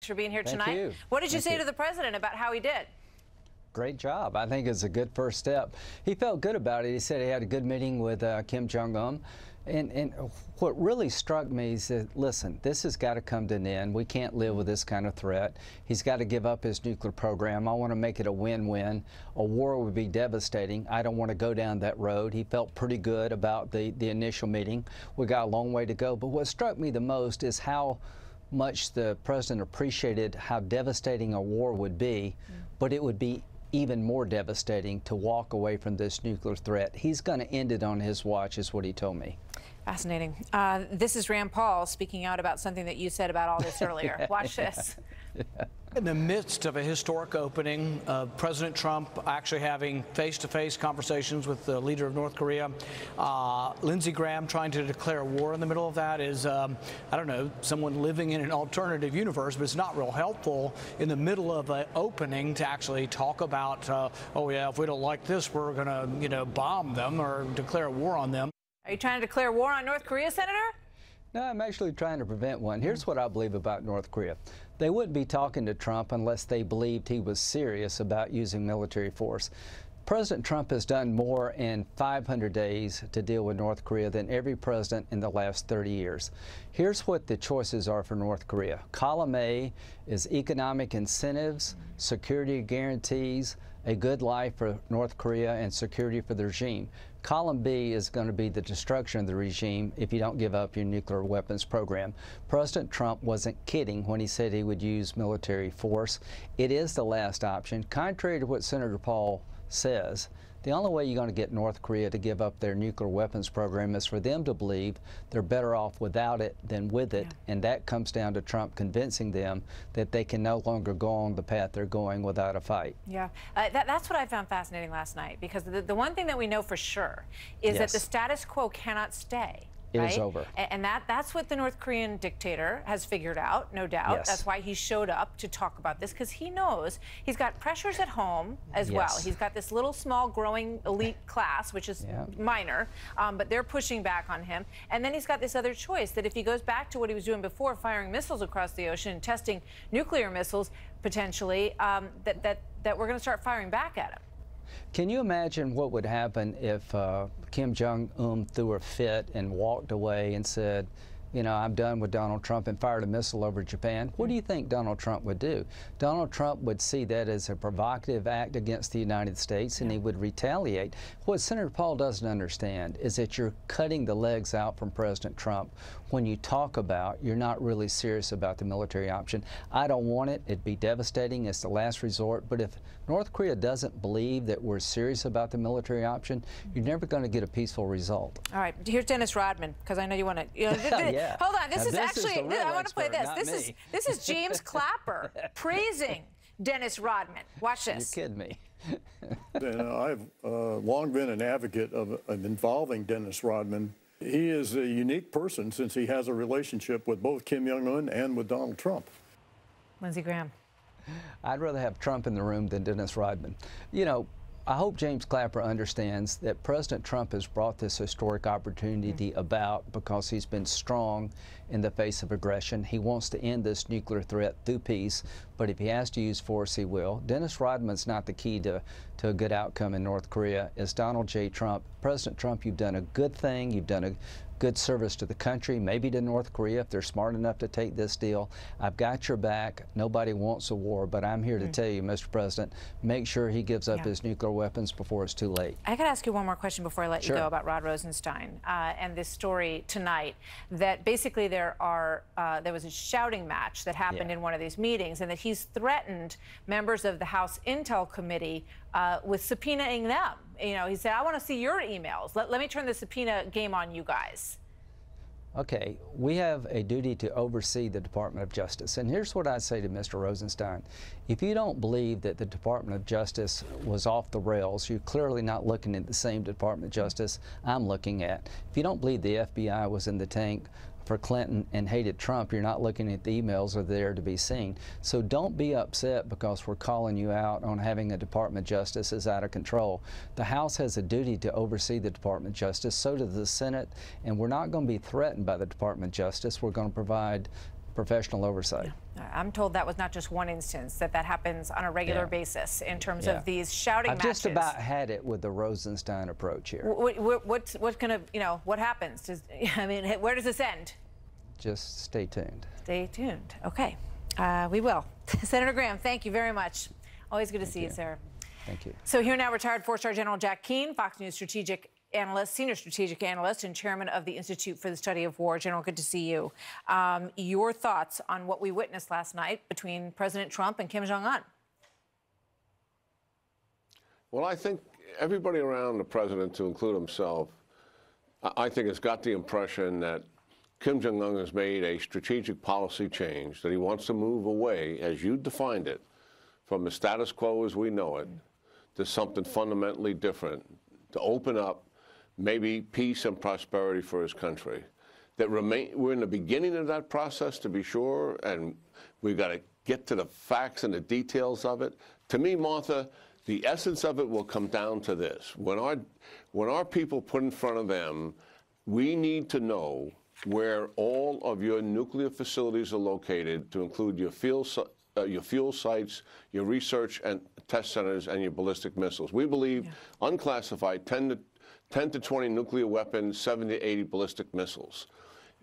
for being here Thank tonight. You. What did you Thank say you. to the president about how he did? Great job. I think it's a good first step. He felt good about it. He said he had a good meeting with Kim Jong-un. And what really struck me is that, listen, this has got to come to an end. We can't live with this kind of threat. He's got to give up his nuclear program. I want to make it a win-win. A war would be devastating. I don't want to go down that road. He felt pretty good about the initial meeting. We got a long way to go. But what struck me the most is how much the president appreciated how devastating a war would be, but it would be even more devastating to walk away from this nuclear threat. He's going to end it on his watch, is what he told me. Fascinating. This is Rand Paul speaking out about something that you said about all this earlier. Yeah, Watch this. In the midst of a historic opening, President Trump actually having face-to-face conversations with the leader of North Korea, Lindsey Graham trying to declare war in the middle of that is, I don't know, someone living in an alternative universe, but it's not real helpful in the middle of an opening to actually talk about, oh yeah, if we don't like this, we're going to, you know, bomb them or declare war on them. Are you trying to declare war on North Korea, Senator? No, I'm actually trying to prevent one. Here's what I believe about North Korea. They wouldn't be talking to Trump unless they believed he was serious about using military force. President Trump has done more in 500 days to deal with North Korea than every president in the last 30 years. Here's what the choices are for North Korea. Column A is economic incentives, security guarantees, a good life for North Korea, and security for the regime. Column B is going to be the destruction of the regime if you don't give up your nuclear weapons program. President Trump wasn't kidding when he said he would use military force. It is the last option. Contrary to what Senator Paul says, the only way you're going to get North Korea to give up their nuclear weapons program is for them to believe they're better off without it than with it, and that comes down to Trump convincing them that they can no longer go on the path they're going without a fight. Yeah, that's what I found fascinating last night, because the one thing that we know for sure is that the status quo cannot stay. It right? is over. And that's what the North Korean dictator has figured out, no doubt. Yes. That's why he showed up to talk about this, because he knows he's got pressures at home as well. He's got this little, small, growing elite class, which is minor, but they're pushing back on him. And then he's got this other choice, that if he goes back to what he was doing before, firing missiles across the ocean and testing nuclear missiles, potentially, that we're going to start firing back at him. Can you imagine what would happen if Kim Jong-un threw a fit and walked away and said, you know, I'm done with Donald Trump, and fired a missile over Japan? What do you think Donald Trump would do? Donald Trump would see that as a provocative act against the United States, and he would retaliate. What Senator Paul doesn't understand is that you're cutting the legs out from President Trump when you talk about you're not really serious about the military option. I don't want it. It'd be devastating. It's the last resort. But if North Korea doesn't believe that we're serious about the military option, you're never going to get a peaceful result. All right, here's Dennis Rodman, because I know you want to. You know, hold on, this is actually. I want to play this. This is James Clapper praising Dennis Rodman. Watch this. You're kidding me. I've long been an advocate of involving Dennis Rodman. He is a unique person since he has a relationship with both Kim Jong-un and with Donald Trump. Lindsey Graham. I'd rather have Trump in the room than Dennis Rodman. You know, I hope James Clapper understands that President Trump has brought this historic opportunity about because he's been strong in the face of aggression. He wants to end this nuclear threat through peace, but if he has to use force, he will. Dennis Rodman's not the key to a good outcome in North Korea. It's Donald J. Trump. President Trump, you've done a good thing. You've done a good service to the country, maybe to North Korea if they're smart enough to take this deal. I've got your back. Nobody wants a war, but I'm here to tell you, Mr. President, make sure he gives up his nuclear weapons before it's too late. I got to ask you one more question before I let you go about Rod Rosenstein and this story tonight, that basically there was a shouting match that happened in one of these meetings, and that he's threatened members of the House Intel Committee with subpoenaing them. You know, he said, I want to see your emails. Let me turn the subpoena game on you guys. Okay, we have a duty to oversee the Department of Justice. And here's what I say to Mr. Rosenstein. If you don't believe that the Department of Justice was off the rails, you're clearly not looking at the same Department of Justice I'm looking at. If you don't believe the FBI was in the tank for Clinton and hated Trump, you're not looking at the emails are there to be seen. So don't be upset because we're calling you out on having a Department of Justice is out of control. The House has a duty to oversee the Department of Justice, so does the Senate, and we're not going to be threatened by the Department of Justice. We're going to provide professional oversight. I'm told that was not just one instance, that happens on a regular basis in terms of these shouting matches. I've just about had it with the Rosenstein approach here. What's going to, what happens? I mean, where does this end? Just stay tuned. Stay tuned. Okay, we will. Senator Graham, thank you very much. Always good to see you, sir. Thank you. So here now, retired four-star General Jack Keane, Fox News strategic analyst, senior strategic analyst, and chairman of the Institute for the Study of War. General, good to see you. Your thoughts on what we witnessed last night between President Trump and Kim Jong-un? Well, I think everybody around the president, to include himself, I think has got the impression that Kim Jong-un has made a strategic policy change, that he wants to move away, as you defined it, from the status quo as we know it, to something fundamentally different, to open up maybe peace and prosperity for his country. We're in the beginning of that process, to be sure, and we've got to get to the facts and the details of it. To me, Martha, the essence of it will come down to this. When our people put in front of them, we need to know where all of your nuclear facilities are located, to include your fuel sites, your research and test centers, and your ballistic missiles. We believe unclassified 10 to 20 nuclear weapons, 70 to 80 ballistic missiles.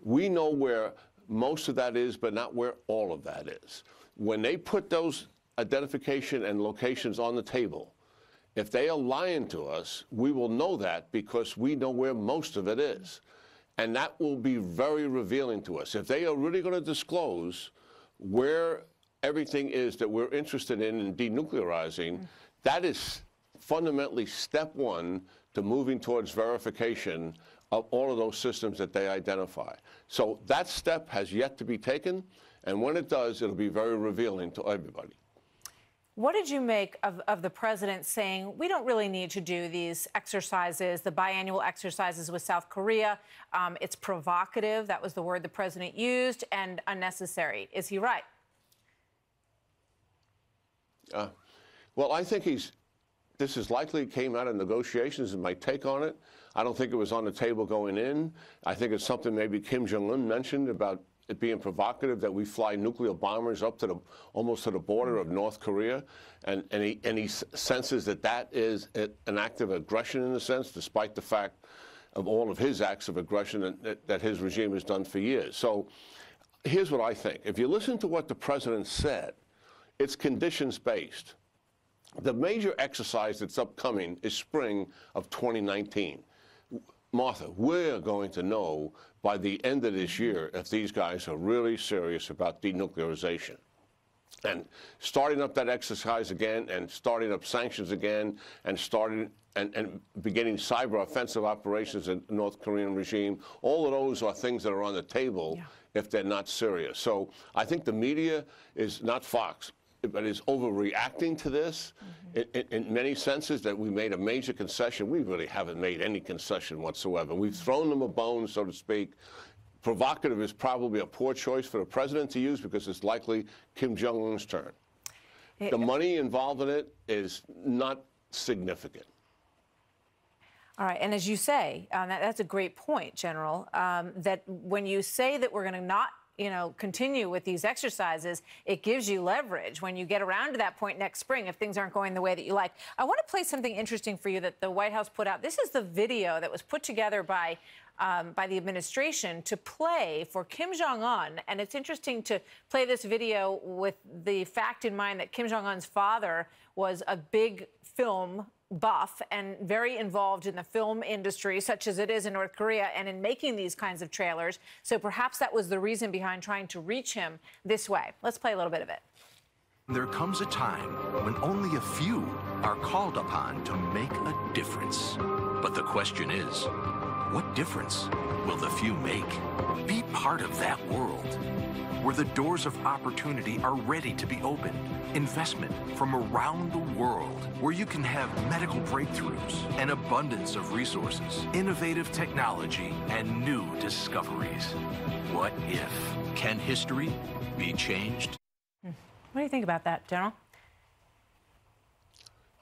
We know where most of that is, but not where all of that is. When they put those identification and locations on the table, if they are lying to us, we will know that because we know where most of it is. And that will be very revealing to us. If they are really going to disclose where everything is that we're interested in denuclearizing, that is fundamentally step one to moving towards verification of all of those systems that they identify. So that step has yet to be taken, and when it does, it'll be very revealing to everybody. What did you make of the president saying, we don't really need to do these exercises, the biannual exercises with South Korea? It's provocative, that was the word the president used, and unnecessary. Is he right? Well, I think this is likely came out of negotiations, is my take on it. I don't think it was on the table going in. I think it's something maybe Kim Jong-un mentioned about it being provocative that we fly nuclear bombers up to almost to the border of North Korea, and he senses that is an act of aggression in a sense, despite the fact of all of his acts of aggression that his regime has done for years. So here's what I think. If you listen to what the president said, it's conditions-based. The major exercise that's upcoming is spring of 2019. Martha, we're going to know by the end of this year if these guys are really serious about denuclearization. And starting up that exercise again, and starting up sanctions again, and beginning cyber offensive operations in the North Korean regime, all of those are things that are on the table if they're not serious. So I think the media is not Fox, but is overreacting to this in many senses, that we made a major concession. We really haven't made any concession whatsoever. We've thrown them a bone, so to speak. Provocative is probably a poor choice for the president to use because it's likely Kim Jong-un's turn. The money involved in it is not significant. All right, and as you say, that's a great point, General, that when you say that we're going to not continue with these exercises, it gives you leverage when you get around to that point next spring if things aren't going the way that you like. I want to play something interesting for you that the White House put out. This is the video that was put together by the administration to play for Kim Jong-un, and it's interesting to play this video with the fact in mind that Kim Jong-un's father was a big film buff and very involved in the film industry, such as it is in North Korea, and in making these kinds of trailers. So perhaps that was the reason behind trying to reach him this way. Let's play a little bit of it. There comes a time when only a few are called upon to make a difference. But the question is, what difference will the few make? Be part of that world where the doors of opportunity are ready to be opened. Investment from around the world, where you can have medical breakthroughs, an abundance of resources, innovative technology, and new discoveries. What if? Can history be changed? What do you think about that, General?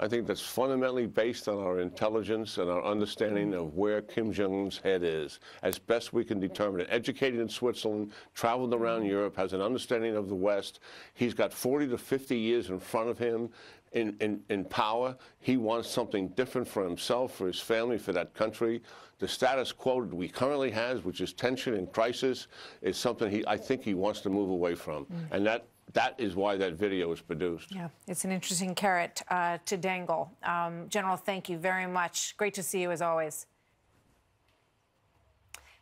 I think that's fundamentally based on our intelligence and our understanding of where Kim Jong-un's head is, as best we can determine it. Educated in Switzerland, traveled around Europe, has an understanding of the West. He's got 40 to 50 years in front of him in power. He wants something different for himself, for his family, for that country. The status quo that we currently have, which is tension and crisis, is something I think he wants to move away from. And that is why that video was produced. Yeah, it's an interesting carrot to dangle. General, thank you very much. Great to see you as always.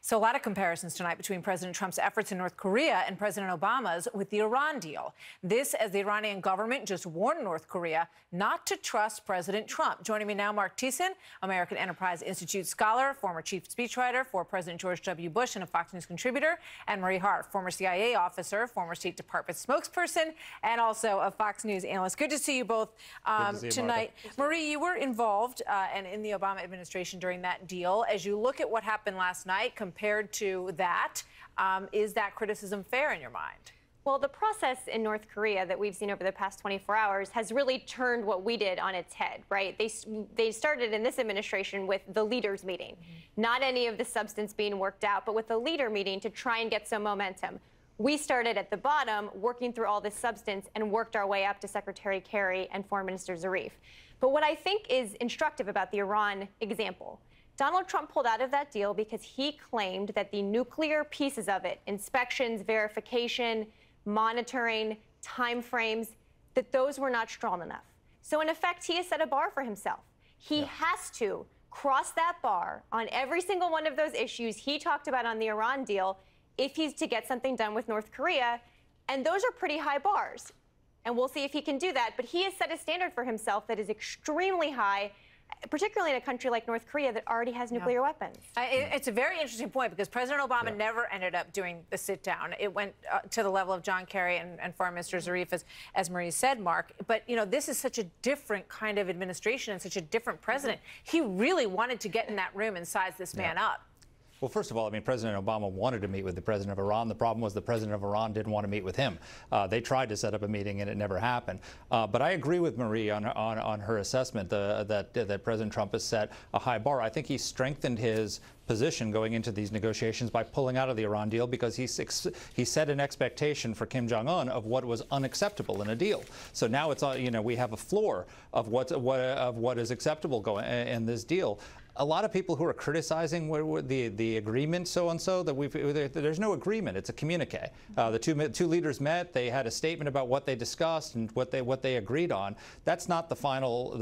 So a lot of comparisons tonight between President Trump's efforts in North Korea and President Obama's with the Iran deal. This as the Iranian government just warned North Korea not to trust President Trump. Joining me now, Mark Thiessen, American Enterprise Institute scholar, former chief speechwriter for President George W. Bush and a Fox News contributor, and Marie Harf, former CIA officer, former State Department spokesperson, and also a Fox News analyst. Good to see you both tonight. Marie, you were involved and in the Obama administration during that deal. As you look at what happened last night, compared to that, is that criticism fair in your mind? Well, the process in North Korea that we've seen over the past 24 hours has really turned what we did on its head, right? They started in this administration with the leaders meeting, not any of the substance being worked out, but with the leader meeting to try and get some momentum. We started at the bottom, working through all this substance, and worked our way up to Secretary Kerry and Foreign Minister Zarif. But what I think is instructive about the Iran example, Donald Trump pulled out of that deal because he claimed that the nuclear pieces of it, inspections, verification, monitoring, timeframes, that those were not strong enough. So in effect, he has set a bar for himself. He has to cross that bar on every single one of those issues he talked about on the Iran deal if he's to get something done with North Korea. And those are pretty high bars. And we'll see if he can do that. But he has set a standard for himself that is extremely high, particularly in a country like North Korea that already has nuclear weapons. It's a very interesting point because President Obama never ended up doing the sit-down. It went to the level of John Kerry and Foreign Minister Zarif, as Marie said, Mark. But, you know, this is such a different kind of administration and such a different president. He really wanted to get in that room and size this man up. Well, first of all, I mean, President Obama wanted to meet with the president of Iran. The problem was the president of Iran didn't want to meet with him. They tried to set up a meeting, and it never happened. But I agree with Marie on her assessment that President Trump has set a high bar. I think he strengthened his position going into these negotiations by pulling out of the Iran deal because he set an expectation for Kim Jong-un of what was unacceptable in a deal. So now it's we have a floor of what is acceptable going in this deal. A lot of people who are criticizing the agreement, that there's no agreement. It's a communique. The two leaders met. They had a statement about what they discussed and what they agreed on. That's not the final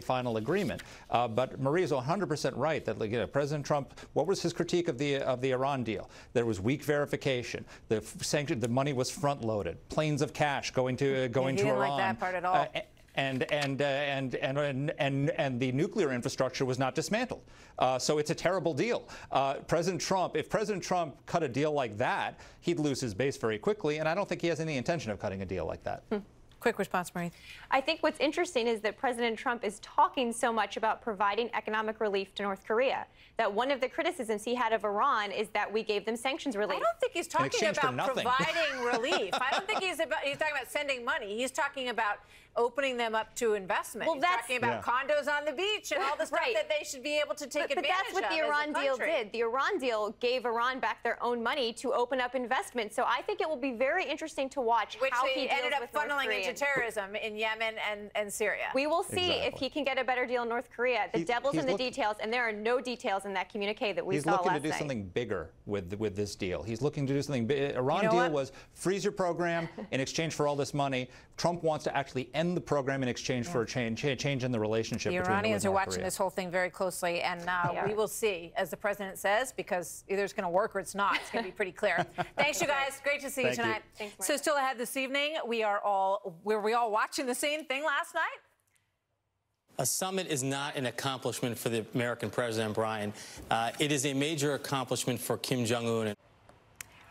final agreement. But Marie is 100% right that President Trump. What was his critique of the Iran deal? There was weak verification. The money was front loaded. Planes of cash going to Iran. He didn't like that part at all. And the nuclear infrastructure was not dismantled. So it's a terrible deal. If President Trump cut a deal like that, he'd lose his base very quickly, and I don't think he has any intention of cutting a deal like that. Quick response, Marie. I think what's interesting is that President Trump is talking so much about providing economic relief to North Korea that one of the criticisms he had of Iran is that we gave them sanctions relief. I don't think he's talking about providing relief. I don't think he's talking about sending money. He's talking about opening them up to investment. Well, he's talking about condos on the beach and all the stuff that they should be able to take advantage of. But that's what the Iran deal did. The Iran deal gave Iran back their own money to open up investment. So I think it will be very interesting to watch how he ended up funneling into terrorism in Yemen and Syria. We will see if he can get a better deal in North Korea. The devil's in the details, and there are no details in that communique that we saw last night. He's looking to do something bigger with this deal. He's looking to do something big. Iran deal was freeze your program in exchange for all this money. Trump wants to actually end the program in exchange for a change in the relationship between North Korea. The Iranians are watching this whole thing very closely, and we will see, as the president says, because either it's going to work or it's not. It's going to be pretty clear. Thanks, you guys. Great to see you tonight. Thanks, Mark. So still ahead this evening, were we all watching the same thing last night? A summit is not an accomplishment for the American president, Brian. It is a major accomplishment for Kim Jong-un.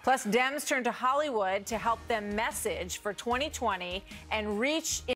Plus, Dems turn to Hollywood to help them message for 2020 and reach